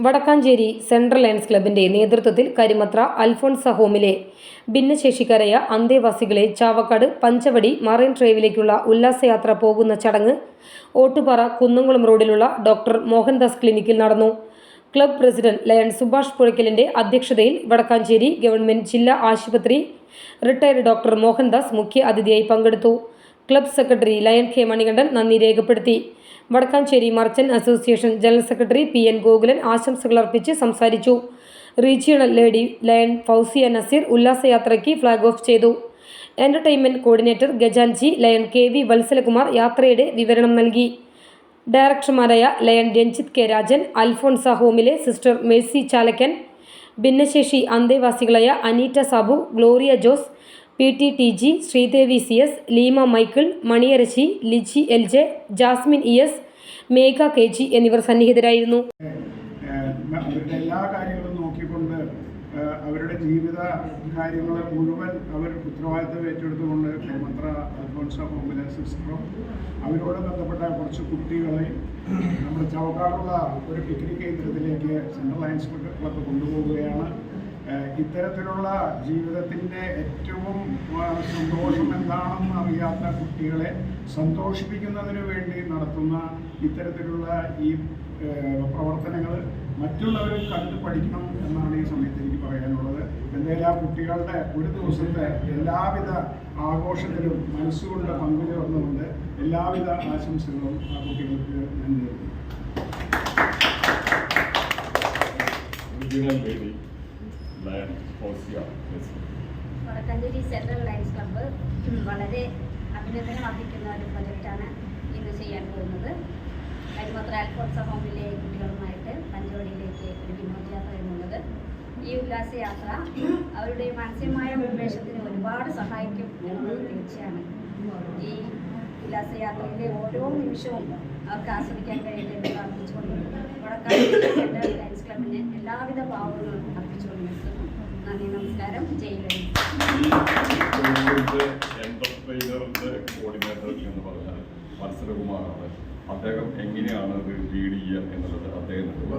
Vadakkanchery central lions ക്ലബിന്റെ നേതൃത്വത്തിൽ കരിമത്ര അൽഫോൺസ ഹോമിലെ ഭിന്നശേഷിക്കാരായ അന്തേവാസികളെ ചാവക്കാട് പഞ്ചവടി മറൈൻ ഡ്രൈവിലേക്കുള്ള ഉല്ലാസയാത്ര പോകുന്ന ചടങ്ങ് ഓട്ടുപാറ കുന്നംകുളം റോഡിലുള്ള ഡോക്ടർ മോഹൻദാസ് ക്ലിനിക്കിൽ നടന്നു. ക്ലബ് പ്രസിഡന്റ് ലയൺ സുഭാഷ് പുഴയ്ക്കലിന്റെ അധ്യക്ഷതയിൽ വടക്കാഞ്ചേരി ഗവൺമെന്റ് ജില്ലാ ആശുപത്രി റിട്ടയർഡ് ഡോക്ടർ മോഹൻദാസ് മുഖ്യ അതിഥിയായി പങ്കെടുത്തു. Club secretary lion K Manikandan നന്ദി രേഖപ്പെടുത്തി. Vadakkanchery merchant association general secretary PN. Gokulan ആശംസകൾ അർപ്പിച്ച് സംസാരിച്ചു. Regional lady lion Fousiya Nazeer ഉല്ലാസയാത്രയ്ക്ക് ഫ്ളാഗ് ഓഫ് ചെയ്തു. എന്റർടൈൻമെന്റ് കോർഡിനേറ്റർ ഗജാൻജി ലയൺ കെ.വി. വത്സലകുമാർ യാത്രയുടെ വിവരണം നൽകി. ഡയറക്ടർമാരായ ലയൺ രഞ്ജിത്ത് കെ. രാജൻ, അൽഫോൺസ ഹോമിലെ സിസ്റ്റർ മേഴ്സി ചാലക്കൻ, ഭിന്നശേഷി അന്തേവാസികളായ Aneeta Sabu, Gloria Jose, PTTG, Sreedevi C.S, Leema Michael, Maniyarasi, Liji L.J, Jasmine E.S, Megha K.G എന്നിവർ സന്നിഹിതരായിരുന്നു. അവരുടെ എല്ലാ കാര്യങ്ങളും നോക്കിക്കൊണ്ട് അവരുടെ ജീവിത കാര്യങ്ങൾ മുഴുവൻ അവർ ഉത്തരവാദിത്തം ഏറ്റെടുത്തുകൊണ്ട് കരിമത്ര അൽഫോൺസ ഹോമിലെ സിസ്റ്ററും അവരോട് ബന്ധപ്പെട്ട കുറച്ച് കുട്ടികളെ നമ്മുടെ ചവക്കാടുള്ള ഒരു പിക്നിക് കേന്ദ്രത്തിലേക്ക് സെൻട്രൽ ലയൺസ് ക്ലബ്ബ് കൊണ്ടുപോവുകയാണ്. ഇത്തരത്തിലുള്ള ജീവിതത്തിൻ്റെ ഏറ്റവും സന്തോഷം എന്താണെന്ന് അറിയാത്ത കുട്ടികളെ സന്തോഷിപ്പിക്കുന്നതിന് വേണ്ടി നടത്തുന്ന ഇത്തരത്തിലുള്ള ഈ പ്രവർത്തനങ്ങൾ മറ്റുള്ളവരും കണ്ടു പഠിക്കണം എന്നാണ് ഈ സമയത്ത് എനിക്ക് പറയാനുള്ളത്. എന്തായാലും ആ കുട്ടികളുടെ ഒരു ദിവസത്തെ എല്ലാവിധ ആഘോഷത്തിലും മനസ്സുകൊണ്ട് പങ്കുചേർന്നുകൊണ്ട് എല്ലാവിധ ആശംസകളും ആ കുട്ടികൾക്ക് ഞാൻ നേരുന്നു. വടക്കാഞ്ചേരി സെൻട്രൽ ലയൺസ് ക്ലബ്ബ് വളരെ അഭിനന്ദനം അർഹിക്കുന്ന ഒരു പ്രൊജക്റ്റാണ് ഇന്ന് ചെയ്യാൻ പോകുന്നത്. കരിമത്ര അൽഫോൺസ ഹോമിലെ കുട്ടികളുമായിട്ട് പഞ്ചവടിയിലേക്ക് ഒരു വിനോദയാത്ര എന്നുള്ളത് ഈ ഉല്ലാസയാത്ര അവരുടെ മാനസികമായ ഉന്മേഷത്തിന് ഒരുപാട് സഹായിക്കും എന്നത് തീർച്ചയാണ്. ഈ ഉല്ലാസയാത്രയിലെ ഓരോ നിമിഷവും അവർക്ക് ആസ്വദിക്കാൻ കഴിയട്ടെ എന്ന് പ്രാർത്ഥിച്ചുകൊണ്ട് വടക്കാഞ്ചേരി സെൻട്രൽ ലയൺസ് ക്ലബിന് എല്ലാവിധ ഭാവങ്ങളും അർപ്പിച്ചുകൊണ്ട് നിർത്തുന്നു. നന്ദി, നമസ്കാരം. ജയ് ലയൺസ്. കോർഡിനേറ്റർ എന്ന് പറഞ്ഞാൽ വത്സലകുമാറാണ്. അദ്ദേഹം എങ്ങനെയാണ് അത് ലീഡ് ചെയ്യുക എന്നുള്ളത് അദ്ദേഹത്തിനുള്ള